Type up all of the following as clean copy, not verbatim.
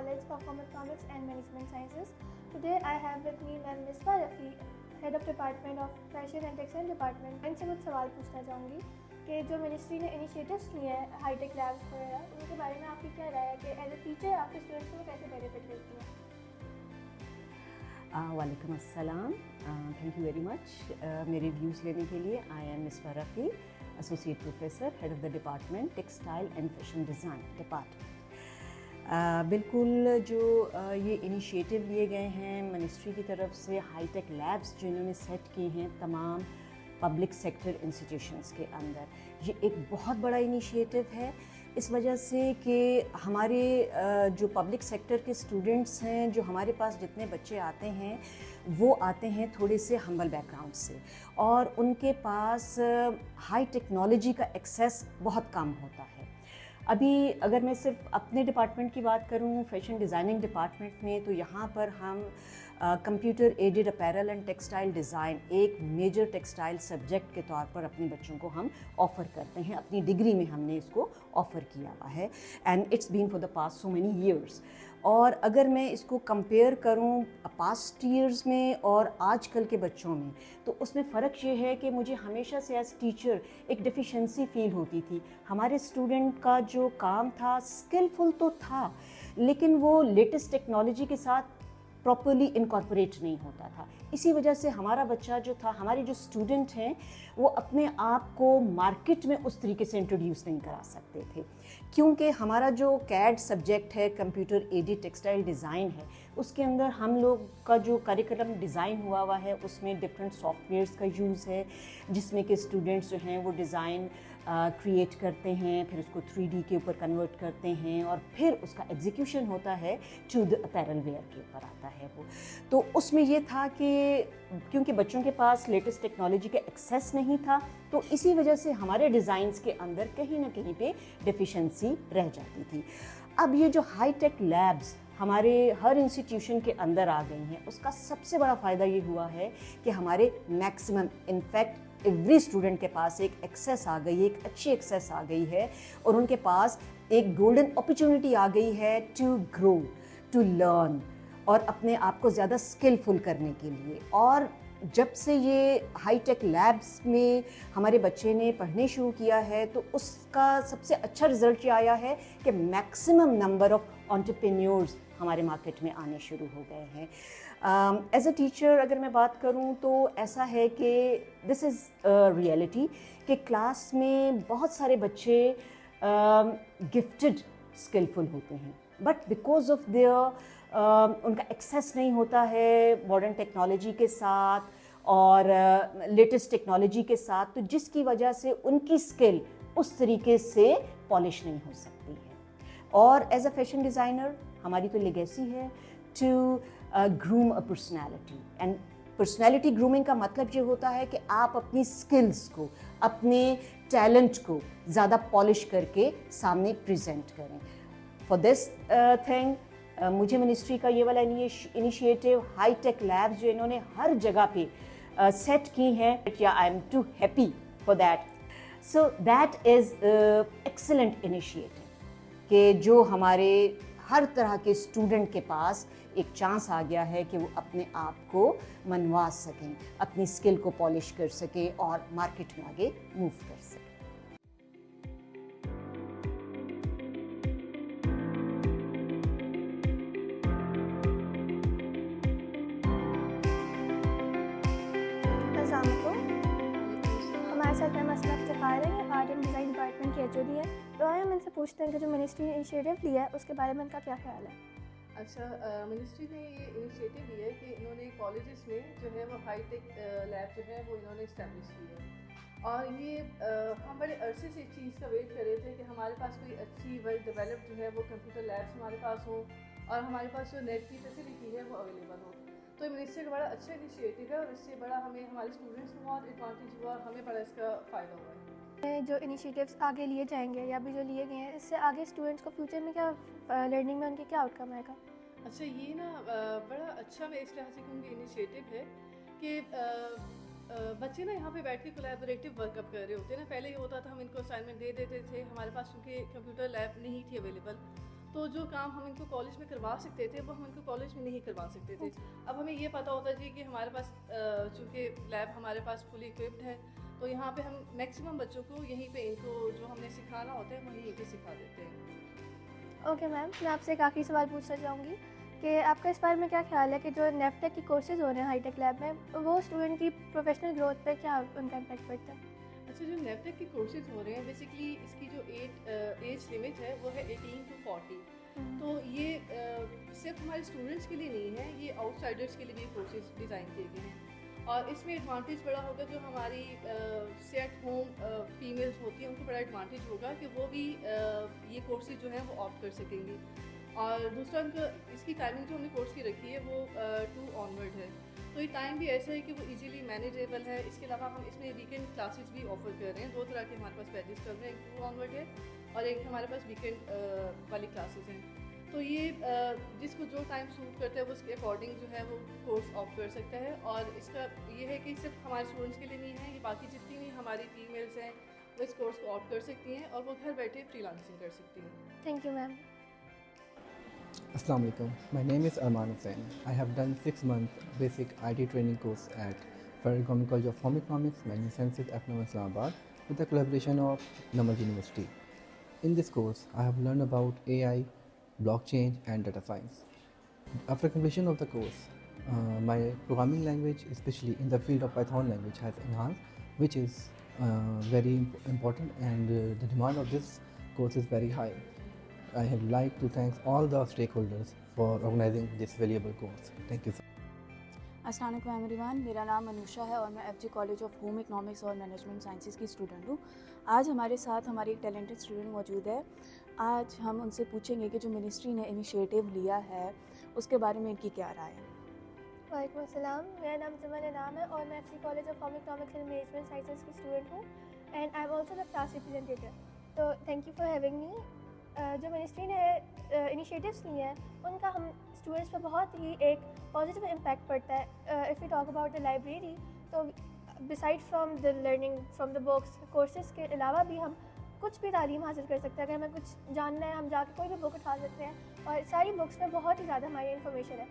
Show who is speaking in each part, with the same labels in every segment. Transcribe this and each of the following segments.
Speaker 1: College of Home Economics and Management Sciences. Today I have with me Ms. Misbah Rafi, Head of Department of Fashion and Textile Department. मैं इनसे कुछ सवाल पूछना चाहूँगी कि जो मिनिस्ट्री ने इनिशिएटिव्स लिए हैं हाईटेक लैब्स वगैरह उनके बारे में आपकी क्या राय है कि एज ए टीचर आपके स्टूडेंट्स को कैसे बेनिफिट मिलती है?
Speaker 2: वालेकुम अस्सलाम, थैंक यू वेरी मच मेरे व्यूज़ लेने के लिए. I am Misbah Rafi, associate professor, head of the department textile and fashion design department. बिल्कुल जो ये इनिशिएटिव लिए गए हैं मिनिस्ट्री की तरफ से, हाईटेक लैब्स जो इन्होंने सेट किए हैं तमाम पब्लिक सेक्टर इंस्टीट्यूशंस के अंदर, ये एक बहुत बड़ा इनिशिएटिव है इस वजह से कि हमारे जो पब्लिक सेक्टर के स्टूडेंट्स हैं, जो हमारे पास जितने बच्चे आते हैं वो आते हैं थोड़े से हम्बल बैकग्राउंड से और उनके पास हाई टेक्नोलॉजी का एक्सेस बहुत कम होता है. अभी अगर मैं सिर्फ अपने डिपार्टमेंट की बात करूं, फैशन डिज़ाइनिंग डिपार्टमेंट में, तो यहाँ पर हम computer aided apparel and textile design एक मेजर टेक्सटाइल सब्जेक्ट के तौर पर अपने बच्चों को हम ऑफ़र करते हैं. अपनी डिग्री में हमने इसको ऑफ़र किया हुआ है and it's been for the past so many years. और अगर मैं इसको कंपेयर करूं पास्ट ईयर्स में और आजकल के बच्चों में, तो उसमें फ़र्क ये है कि मुझे हमेशा से एज टीचर एक डिफ़िशेंसी फ़ील होती थी. हमारे स्टूडेंट का जो काम था स्किलफुल तो था, लेकिन वो लेटेस्ट टेक्नोलॉजी के साथ प्रॉपर्ली इनकॉर्पोरेट नहीं होता था. इसी वजह से हमारा बच्चा जो था, हमारे जो स्टूडेंट हैं, वो अपने आप को मार्केट में उस तरीके से इंट्रोड्यूस नहीं करा सकते थे, क्योंकि हमारा जो कैड सब्जेक्ट है, कंप्यूटर एडेड टेक्सटाइल डिज़ाइन है, उसके अंदर हम लोग का जो करिकुलम डिज़ाइन हुआ है उसमें डिफरेंट सॉफ्टवेयर्स का यूज़ है, जिसमें कि स्टूडेंट्स जो हैं वो डिज़ाइन क्रिएट करते हैं, फिर उसको 3D के ऊपर कन्वर्ट करते हैं और फिर उसका एग्जीक्यूशन होता है टू द अपैरल वेयर के ऊपर आता है वो. तो उसमें ये था कि क्योंकि बच्चों के पास लेटेस्ट टेक्नोलॉजी का एक्सेस नहीं था, तो इसी वजह से हमारे डिज़ाइंस के अंदर कहीं ना कहीं पे डेफिशिएंसी रह जाती थी. अब ये जो हाई टेक लैब्स हमारे हर इंस्टीट्यूशन के अंदर आ गई हैं, उसका सबसे बड़ा फ़ायदा ये हुआ है कि हमारे मैक्सिमम, इनफैक्ट एवरी स्टूडेंट के पास एक एक्सेस आ गई है, एक अच्छी एक्सेस आ गई है और उनके पास एक गोल्डन अपॉर्चुनिटी आ गई है टू ग्रो, टू लर्न और अपने आप को ज़्यादा स्किलफुल करने के लिए. और जब से ये हाई टेक लैब्स में हमारे बच्चे ने पढ़ने शुरू किया है, तो उसका सबसे अच्छा रिज़ल्ट ये आया है कि मैक्सिमम नंबर ऑफ़ एंटरप्रेन्योर्स हमारे मार्केट में आने शुरू हो गए हैं. एज अ टीचर अगर मैं बात करूं तो ऐसा है कि दिस इज़ रियलिटी कि क्लास में बहुत सारे बच्चे गिफ्टेड स्किलफुल होते हैं, बट बिकॉज ऑफ देयर उनका एक्सेस नहीं होता है मॉडर्न टेक्नोलॉजी के साथ और लेटेस्ट टेक्नोलॉजी के साथ, तो जिसकी वजह से उनकी स्किल उस तरीके से पॉलिश नहीं हो सकती है. और एज अ फैशन डिज़ाइनर हमारी तो लेगेसी है to groom a personality. And personality grooming का मतलब ये होता है कि आप अपनी स्किल्स को, अपने टैलेंट को ज़्यादा पॉलिश करके सामने प्रेजेंट करें. फॉर दिस थिंग मुझे मिनिस्ट्री का ये वाला इनिशिएटिव हाई टेक लैब्स जो इन्होंने हर जगह पे सेट की हैं, या I am too happy for that. So that is excellent initiative कि जो हमारे हर तरह के स्टूडेंट के पास एक चांस आ गया है कि वो अपने आप को मनवा सकें, अपनी स्किल को पॉलिश कर सकें और मार्केट में आगे मूव कर सकें.
Speaker 1: हमारे साथ मैम असमा इफ्तिखार है, आर्ट एंड डिज़ाइन डिपार्टमेंट की एचओडी है. तो आइए हम इनसे पूछते हैं कि जो मिनिस्ट्री ने इनिशिएटिव लिया है उसके बारे में इनका क्या ख्याल है.
Speaker 3: अच्छा, मिनिस्ट्री ने ये इनिशिएटिव लिया है कि इन्होंने कॉलेजेस में जो है वो हाई टेक लैब जो है वो इन्होंने इस्टेब्लिश की है. और ये हम बड़े अरसे से इस चीज़ का वेट कर रहे थे कि हमारे पास कोई अच्छी वेल डेवलप्ड जो है वो कंप्यूटर लैब्स हमारे पास हो और हमारे पास जो नेट की फैसिलिटी है वो अवेलेबल हो. तो मिनिस्ट्री का बड़ा अच्छा इनिशिएटिव है और इससे बड़ा हमें, हमारे स्टूडेंट्स को बहुत एडवांटेज हुआ और हमें बड़ा इसका फ़ायदा हुआ है.
Speaker 1: जो इनिशिएटिव्स आगे लिए जाएंगे या अभी जो लिए गए हैं, इससे आगे स्टूडेंट्स को फ्यूचर में क्या लर्निंग में उनके क्या आउटकम आएगा.
Speaker 3: अच्छा, ये ना बड़ा अच्छा मैं इस लिहाज से कहूँगी इनिशिएटिव है कि बच्चे ना यहाँ पे बैठ के कोलैबोरेटिव वर्कअप कर रहे होते हैं ना. पहले ये होता था हम इनको असाइनमेंट दे देते थे, हमारे पास क्योंकि कंप्यूटर लैब नहीं थी अवेलेबल, تو جو کام ہم ان کو کالج میں کروا سکتے تھے وہ ہم ان کو کالج میں نہیں کروا سکتے تھے. اب ہمیں یہ پتہ ہوتا جی کہ ہمارے پاس چونکہ لیب ہمارے پاس فلی اکوپڈ ہے تو یہاں پہ ہم میکسیمم بچوں کو یہیں پہ ان کو جو ہم نے سکھانا ہوتا ہے وہیں یہیں پہ سکھا دیتے ہیں.
Speaker 1: اوکے میم, میں آپ سے ایک آخری سوال پوچھنا چاہوں گی کہ آپ کا اس بارے میں کیا خیال ہے کہ جو نیفٹیک کی کورسز ہو رہے ہیں ہائی ٹیک لیب میں وہ اسٹوڈنٹ کی پروفیشنل گروتھ پہ کیا ان کا امپیکٹ پڑتا ہے؟
Speaker 3: اچھا, جو نیفٹیک کے کورسز ہو رہے ہیں بیسکلی اس کی جو ایج لمٹ ہے وہ ہے 18 to 40. تو یہ صرف ہمارے اسٹوڈنٹس کے لیے نہیں ہے, یہ آؤٹ سائڈرس کے لیے بھی کورسز ڈیزائن کیے گئے ہیں. اور اس میں ایڈوانٹیج بڑا ہوگا جو ہماری اسٹے ایٹ ہوم فیمیلز ہوتی ہیں ان کو بڑا ایڈوانٹیج ہوگا کہ وہ بھی یہ کورسز جو ہیں وہ آپٹ کر سکیں گی. اور دوسرا ان کا اس کی ٹائمنگ جو ہم نے کورس کی رکھی ہے وہ 2 onward ہے, تو یہ ٹائم بھی ایسا ہے کہ وہ ایزیلی مینیجیبل ہے. اس کے علاوہ ہم اس میں ویکینڈ کلاسز بھی آفر کر رہے ہیں. 2 طرح کے ہمارے پاس بیچز چل رہے ہیں, ایک 2 onward ہے اور ایک ہمارے پاس ویکینڈ والی کلاسز ہیں. تو یہ جس کو جو ٹائم سوٹ کرتا ہے وہ اس کے اکارڈنگ جو ہے وہ کورس آف کر سکتا ہے. اور اس کا یہ ہے کہ صرف ہمارے اسٹوڈنٹس کے لیے نہیں ہے, یہ باقی جتنی بھی ہماری فیمیلس ہیں وہ اس کورس کو آف کر سکتی ہیں اور وہ گھر بیٹھے فری لانسنگ کر سکتی ہیں.
Speaker 1: Thank you ma'am.
Speaker 4: Assalamu alaikum. My name is Arman Hussain. I have done 6 months basic IT training course at Federal Government College of Home Economics, Management Sciences, FNM Islamabad with the collaboration of Namal University. In this course, I have learned about AI, blockchain and data science. After completion of the course, my programming language, especially in the field of Python language, has enhanced, which is very important, and the demand of this course is very high. I would like to thank all the stakeholders for organizing this valuable course. Thank you.
Speaker 5: السلام علیکم everyone, میرا نام انوشا ہے اور میں F G college of home economics اور management sciences کی student ہوں. آج ہمارے ساتھ ہماری ایک ٹیلنٹڈ اسٹوڈنٹ موجود ہے. آج ہم ان سے پوچھیں گے کہ جو منسٹری نے انیشیٹو لیا ہے اس کے بارے میں ان کی کیا رائے ہے.
Speaker 1: وعلیکم السلام, میرا نام زمن انعام ہے اور میں F C college of home economics and management sciences کی اسٹوڈنٹ ہوں and I am also the class representative. تو thank you for having me. جو منسٹری نے انیشیٹیوس لیے ہیں ان کا ہم اسٹوڈنٹس پہ بہت ہی ایک پازیٹیو امپیکٹ پڑتا ہے. If you talk about the library, تو beside from the learning from the books courses کے علاوہ بھی ہم کچھ بھی تعلیم حاصل کر سکتے ہیں. اگر ہمیں کچھ جاننا ہے ہم جا کے کوئی بھی بک اٹھا سکتے ہیں اور ساری بکس میں بہت ہی زیادہ ہماری انفارمیشن ہے.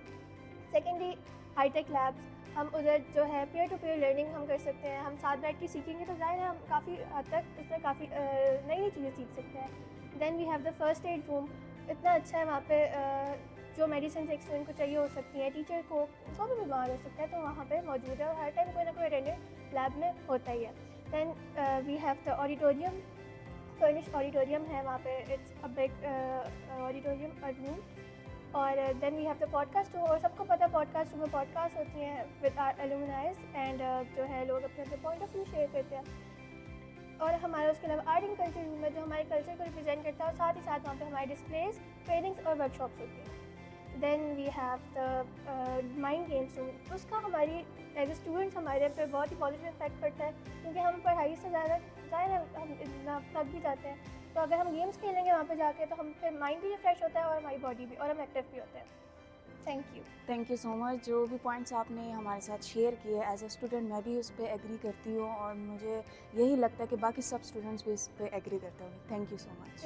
Speaker 1: سیکنڈلی ہائی ٹیک لیبس, ہم ادھر جو ہے پیئر ٹو پیئر لرننگ ہم کر سکتے ہیں. ہم ساتھ بیٹھ کے سیکھیں گے تو ظاہر ہے ہم کافی حد تک اس میں کافی نئی نئی چیزیں سیکھ سکتے ہیں. Then we have the first aid room, اتنا اچھا ہے وہاں پہ جو میڈیسنس ایک اسٹوڈنٹ کو چاہیے ہو سکتی ہیں, ٹیچر کو کوئی بھی بیمار ہو سکتا ہے تو وہاں پہ موجود ہے اور ہر ٹائم کوئی نہ کوئی اٹینڈنٹ لیب میں ہوتا ہی ہے. Then we have the auditorium, furnish auditorium ہے وہاں پہ, it's a big auditorium room. اور then we have the podcast room, اور سب کو پتہ ہے پوڈ کاسٹ روم میں پوڈ کاسٹ ہوتی ہیں ود آر ایلومنائز اینڈ جو ہے لوگ اپنے اپنے پوائنٹ آف ویو شیئر کرتے ہیں. اور ہمارا اس کے علاوہ آرٹ اینڈ کلچر روم ہے جو ہمارے کلچر کو ریپرزینٹ کرتا ہے اور ساتھ ہی ساتھ وہاں پہ ہماری ڈسپلیز, ٹریننگس اور ورک شاپس ہوتی ہیں. Then we have the mind games room, اس کا ہماری ایز اے اسٹوڈنٹس ہمارے پہ بہت ہی پازیٹیو امپیکٹ پڑتا ہے کیونکہ ہم پڑھائی سے زیادہ ظاہر ہے ہم اتنا تھک بھی جاتے ہیں, تو اگر ہم گیمس کھیلیں گے وہاں پہ جا کے تو ہم پھر مائنڈ بھی ریفریش ہوتا ہے اور ہماری باڈی بھی, اور ہم ایکٹیو بھی ہوتے ہیں. Thank you.
Speaker 5: Thank you so much. جو بھی پوائنٹس آپ نے ہمارے ساتھ شیئر کیے ایز اے اسٹوڈنٹ میں بھی اس پہ ایگری کرتی ہوں اور مجھے یہی لگتا ہے کہ باقی سب اسٹوڈنٹس بھی اس پہ ایگری کرتے ہوں گے. Thank you so much.